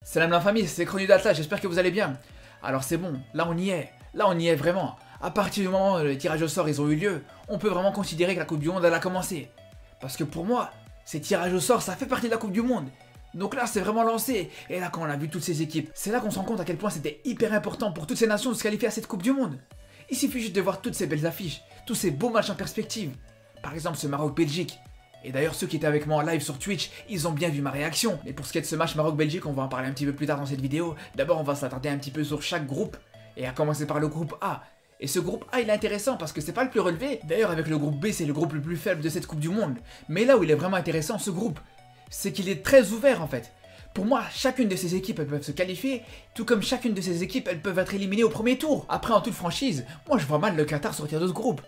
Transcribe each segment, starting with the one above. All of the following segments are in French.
Salam la famille, c'est Chrono Data, j'espère que vous allez bien. Alors c'est bon, là on y est vraiment. À partir du moment où les tirages au sort ils ont eu lieu, on peut vraiment considérer que la Coupe du Monde elle a commencé. Parce que pour moi, ces tirages au sort ça fait partie de la Coupe du Monde. Donc là c'est vraiment lancé, et là quand on a vu toutes ces équipes, c'est là qu'on se rend compte à quel point c'était hyper important pour toutes ces nations de se qualifier à cette Coupe du Monde. Il suffit juste de voir toutes ces belles affiches, tous ces beaux matchs en perspective. Par exemple ce Maroc-Belgique. Et d'ailleurs ceux qui étaient avec moi en live sur Twitch, ils ont bien vu ma réaction. Mais pour ce qui est de ce match Maroc-Belgique, on va en parler un petit peu plus tard dans cette vidéo. D'abord on va s'attarder un petit peu sur chaque groupe, et à commencer par le groupe A. Et ce groupe A il est intéressant parce que c'est pas le plus relevé. D'ailleurs avec le groupe B c'est le groupe le plus faible de cette Coupe du Monde. Mais là où il est vraiment intéressant ce groupe, c'est qu'il est très ouvert en fait. Pour moi, chacune de ces équipes elles peuvent se qualifier, tout comme chacune de ces équipes elles peuvent être éliminées au premier tour. Après en toute franchise, moi je vois mal le Qatar sortir de ce groupe.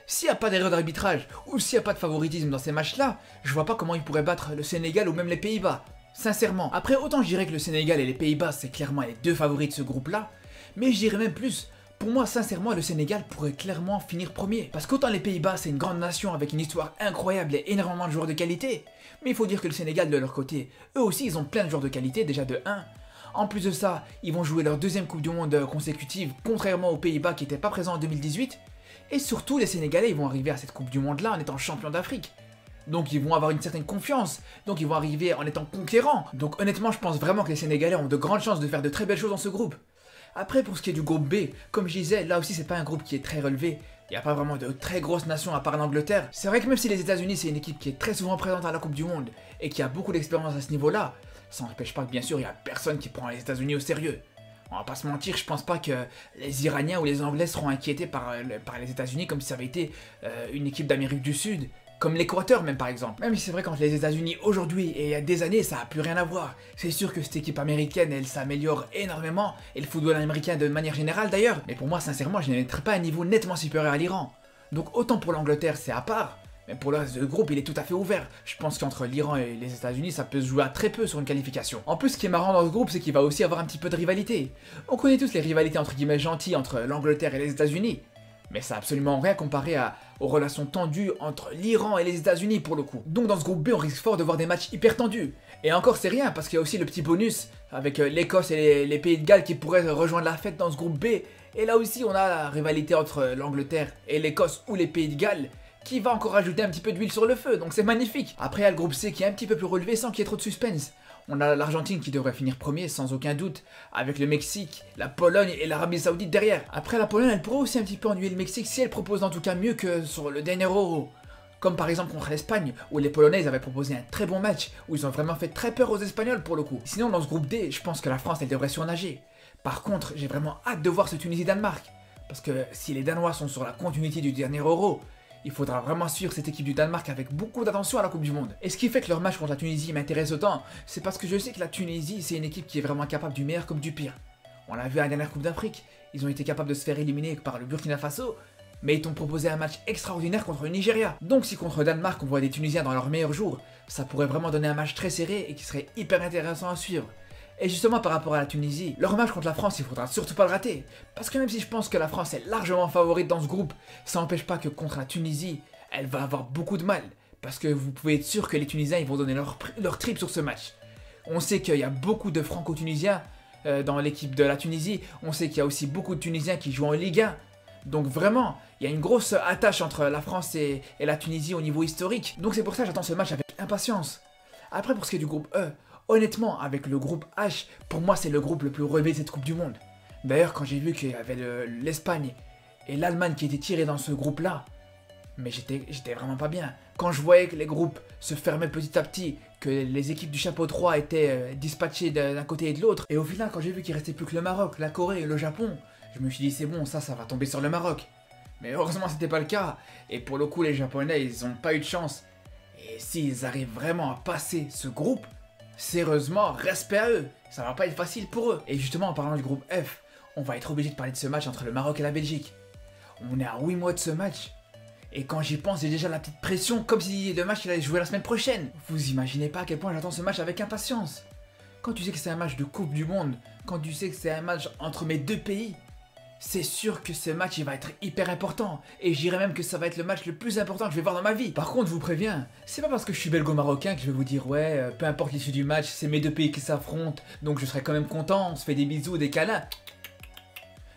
S'il n'y a pas d'erreur d'arbitrage, ou s'il n'y a pas de favoritisme dans ces matchs-là, je vois pas comment ils pourraient battre le Sénégal ou même les Pays-Bas. Sincèrement. Après, autant je dirais que le Sénégal et les Pays-Bas, c'est clairement les deux favoris de ce groupe-là, mais je dirais même plus. Pour moi, sincèrement, le Sénégal pourrait clairement finir premier. Parce qu'autant les Pays-Bas, c'est une grande nation avec une histoire incroyable et énormément de joueurs de qualité, mais il faut dire que le Sénégal, de leur côté, eux aussi, ils ont plein de joueurs de qualité, déjà de 1. En plus de ça, ils vont jouer leur deuxième Coupe du Monde consécutive, contrairement aux Pays-Bas qui n'étaient pas présents en 2018. Et surtout, les Sénégalais, ils vont arriver à cette Coupe du Monde-là en étant champions d'Afrique. Donc ils vont avoir une certaine confiance, donc ils vont arriver en étant conquérants. Donc honnêtement, je pense vraiment que les Sénégalais ont de grandes chances de faire de très belles choses dans ce groupe. Après, pour ce qui est du groupe B, comme je disais, là aussi c'est pas un groupe qui est très relevé. Il n'y a pas vraiment de très grosses nations à part l'Angleterre. C'est vrai que même si les États-Unis c'est une équipe qui est très souvent présente à la Coupe du Monde et qui a beaucoup d'expérience à ce niveau-là, ça n'empêche pas que bien sûr il n'y a personne qui prend les États-Unis au sérieux. On va pas se mentir, je pense pas que les Iraniens ou les Anglais seront inquiétés par les États-Unis comme si ça avait été une équipe d'Amérique du Sud, comme l'Équateur même par exemple. Même si c'est vrai qu'entre les États-Unis aujourd'hui et il y a des années, ça a plus rien à voir. C'est sûr que cette équipe américaine, elle s'améliore énormément, et le football américain de manière générale d'ailleurs. Mais pour moi, sincèrement, je ne les mettrais pas à un niveau nettement supérieur à l'Iran. Donc autant pour l'Angleterre, c'est à part. Mais pour le reste du groupe, il est tout à fait ouvert. Je pense qu'entre l'Iran et les États-Unis, ça peut se jouer à très peu sur une qualification. En plus, ce qui est marrant dans ce groupe, c'est qu'il va aussi avoir un petit peu de rivalité. On connaît tous les rivalités entre guillemets gentilles entre l'Angleterre et les États-Unis. Mais ça n'a absolument rien comparé aux relations tendues entre l'Iran et les États-Unis pour le coup. Donc dans ce groupe B, on risque fort de voir des matchs hyper tendus. Et encore, c'est rien, parce qu'il y a aussi le petit bonus avec l'Écosse et les Pays de Galles qui pourraient rejoindre la fête dans ce groupe B. Et là aussi, on a la rivalité entre l'Angleterre et l'Écosse ou les Pays de Galles, qui va encore ajouter un petit peu d'huile sur le feu, donc c'est magnifique. Après, il y a le groupe C qui est un petit peu plus relevé sans qu'il y ait trop de suspense. On a l'Argentine qui devrait finir premier sans aucun doute, avec le Mexique, la Pologne et l'Arabie Saoudite derrière. Après, la Pologne, elle pourrait aussi un petit peu ennuyer le Mexique si elle propose en tout cas mieux que sur le dernier Euro. Comme par exemple contre l'Espagne, où les Polonais avaient proposé un très bon match, où ils ont vraiment fait très peur aux Espagnols pour le coup. Sinon, dans ce groupe D, je pense que la France, elle devrait surnager. Par contre, j'ai vraiment hâte de voir ce Tunisie-Danemark. Parce que si les Danois sont sur la continuité du dernier Euro, il faudra vraiment suivre cette équipe du Danemark avec beaucoup d'attention à la Coupe du Monde. Et ce qui fait que leur match contre la Tunisie m'intéresse autant, c'est parce que je sais que la Tunisie, c'est une équipe qui est vraiment capable du meilleur comme du pire. On l'a vu à la dernière Coupe d'Afrique, ils ont été capables de se faire éliminer par le Burkina Faso, mais ils t'ont proposé un match extraordinaire contre le Nigeria. Donc si contre le Danemark on voit des Tunisiens dans leur meilleur jour, ça pourrait vraiment donner un match très serré et qui serait hyper intéressant à suivre. Et justement par rapport à la Tunisie, leur match contre la France, il faudra surtout pas le rater. Parce que même si je pense que la France est largement favorite dans ce groupe, ça n'empêche pas que contre la Tunisie, elle va avoir beaucoup de mal. Parce que vous pouvez être sûr que les Tunisiens ils vont donner leur trip sur ce match. On sait qu'il y a beaucoup de Franco-Tunisiens dans l'équipe de la Tunisie. On sait qu'il y a aussi beaucoup de Tunisiens qui jouent en Ligue 1. Donc vraiment, il y a une grosse attache entre la France et la Tunisie au niveau historique. Donc c'est pour ça que j'attends ce match avec impatience. Après pour ce qui est du groupe E, honnêtement, avec le groupe H, pour moi c'est le groupe le plus relevé de cette Coupe du Monde. D'ailleurs, quand j'ai vu qu'il y avait l'Espagne et l'Allemagne qui étaient tirés dans ce groupe-là, mais j'étais vraiment pas bien. Quand je voyais que les groupes se fermaient petit à petit, que les équipes du chapeau 3 étaient dispatchées d'un côté et de l'autre, et au final, quand j'ai vu qu'il restait plus que le Maroc, la Corée et le Japon, je me suis dit c'est bon, ça va tomber sur le Maroc. Mais heureusement, c'était pas le cas, et pour le coup, les Japonais, ils ont pas eu de chance. Et s'ils arrivent vraiment à passer ce groupe, sérieusement, respect à eux, ça va pas être facile pour eux. Et justement, en parlant du groupe F, on va être obligé de parler de ce match entre le Maroc et la Belgique. On est à 8 mois de ce match, et quand j'y pense, j'ai déjà la petite pression, comme si le match il allait jouer la semaine prochaine. Vous imaginez pas à quel point j'attends ce match avec impatience. Quand tu sais que c'est un match de Coupe du Monde, quand tu sais que c'est un match entre mes deux pays, c'est sûr que ce match il va être hyper important. Et je dirais même que ça va être le match le plus important que je vais voir dans ma vie. Par contre, je vous préviens, c'est pas parce que je suis belgo-marocain que je vais vous dire ouais, peu importe l'issue du match, c'est mes deux pays qui s'affrontent, donc je serai quand même content, on se fait des bisous, des câlins.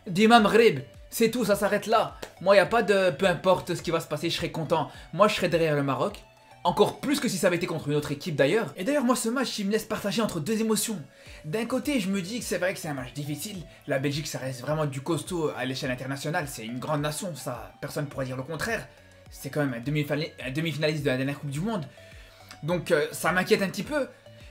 Dima Maghreb, c'est tout, ça s'arrête là. Moi, y a pas de peu importe ce qui va se passer, je serai content. Moi, je serai derrière le Maroc. Encore plus que si ça avait été contre une autre équipe d'ailleurs. Et d'ailleurs moi ce match il me laisse partager entre deux émotions. D'un côté je me dis que c'est vrai que c'est un match difficile. La Belgique ça reste vraiment du costaud à l'échelle internationale. C'est une grande nation, ça personne ne pourra dire le contraire. C'est quand même un demi-finaliste de la dernière Coupe du Monde. Donc ça m'inquiète un petit peu.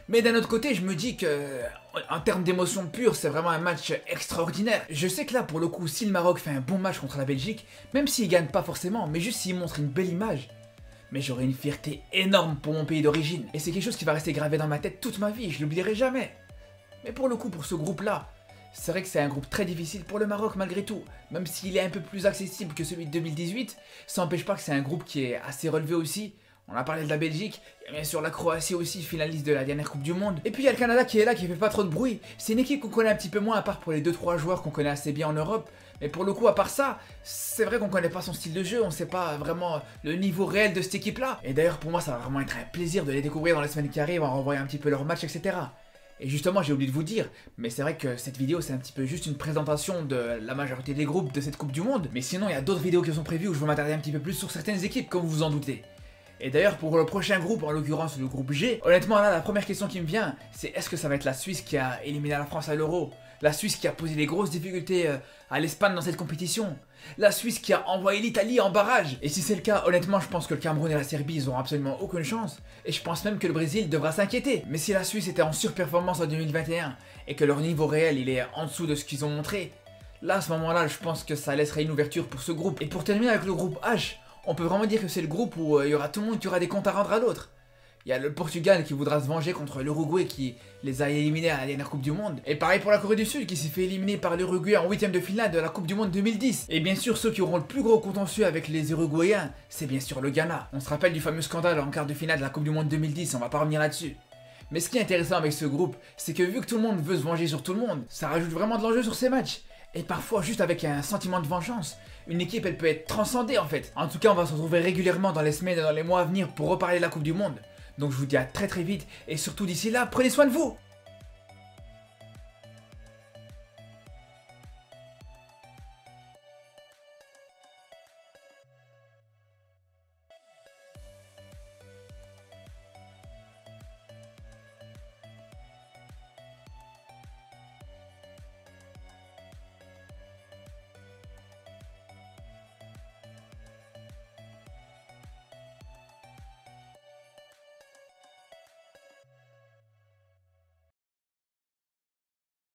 Mais d'un autre côté je me dis que en termes d'émotion pure c'est vraiment un match extraordinaire. Je sais que là pour le coup si le Maroc fait un bon match contre la Belgique, même s'il gagne pas forcément, mais juste s'il montre une belle image, mais j'aurai une fierté énorme pour mon pays d'origine. Et c'est quelque chose qui va rester gravé dans ma tête toute ma vie, je l'oublierai jamais. Mais pour le coup, pour ce groupe-là, c'est vrai que c'est un groupe très difficile pour le Maroc malgré tout. Même s'il est un peu plus accessible que celui de 2018, ça n'empêche pas que c'est un groupe qui est assez relevé aussi. On a parlé de la Belgique, il y a bien sûr la Croatie aussi, finaliste de la dernière Coupe du Monde. Et puis il y a le Canada qui est là, qui fait pas trop de bruit. C'est une équipe qu'on connaît un petit peu moins, à part pour les 2-3 joueurs qu'on connaît assez bien en Europe. Mais pour le coup, à part ça, c'est vrai qu'on connaît pas son style de jeu, on sait pas vraiment le niveau réel de cette équipe-là. Et d'ailleurs, pour moi, ça va vraiment être un plaisir de les découvrir dans les semaines qui arrivent, en revoyant un petit peu leurs matchs, etc. Et justement, j'ai oublié de vous dire, mais c'est vrai que cette vidéo, c'est un petit peu juste une présentation de la majorité des groupes de cette Coupe du Monde. Mais sinon, il y a d'autres vidéos qui sont prévues où je vais m'attarder un petit peu plus sur certaines équipes, comme vous vous en doutez. Et d'ailleurs, pour le prochain groupe, en l'occurrence le groupe G, honnêtement là, la première question qui me vient, c'est est-ce que ça va être la Suisse qui a éliminé la France à l'Euro? La Suisse qui a posé des grosses difficultés à l'Espagne dans cette compétition? La Suisse qui a envoyé l'Italie en barrage? Et si c'est le cas, honnêtement, je pense que le Cameroun et la Serbie, ils auront absolument aucune chance. Et je pense même que le Brésil devra s'inquiéter. Mais si la Suisse était en surperformance en 2021, et que leur niveau réel, il est en dessous de ce qu'ils ont montré, là, à ce moment-là, je pense que ça laisserait une ouverture pour ce groupe. Et pour terminer avec le groupe H, on peut vraiment dire que c'est le groupe où il y aura tout le monde qui aura des comptes à rendre à l'autre. Il y a le Portugal qui voudra se venger contre l'Uruguay qui les a éliminés à la dernière Coupe du Monde. Et pareil pour la Corée du Sud qui s'est fait éliminer par l'Uruguay en 8ème de finale de la Coupe du Monde 2010. Et bien sûr ceux qui auront le plus gros contentieux avec les Uruguayens, c'est bien sûr le Ghana. On se rappelle du fameux scandale en quart de finale de la Coupe du Monde 2010, on va pas revenir là-dessus. Mais ce qui est intéressant avec ce groupe, c'est que vu que tout le monde veut se venger sur tout le monde, ça rajoute vraiment de l'enjeu sur ces matchs. Et parfois, juste avec un sentiment de vengeance, une équipe elle peut être transcendée en fait. En tout cas, on va se retrouver régulièrement dans les semaines et dans les mois à venir pour reparler de la Coupe du Monde. Donc je vous dis à très vite et surtout d'ici là, prenez soin de vous!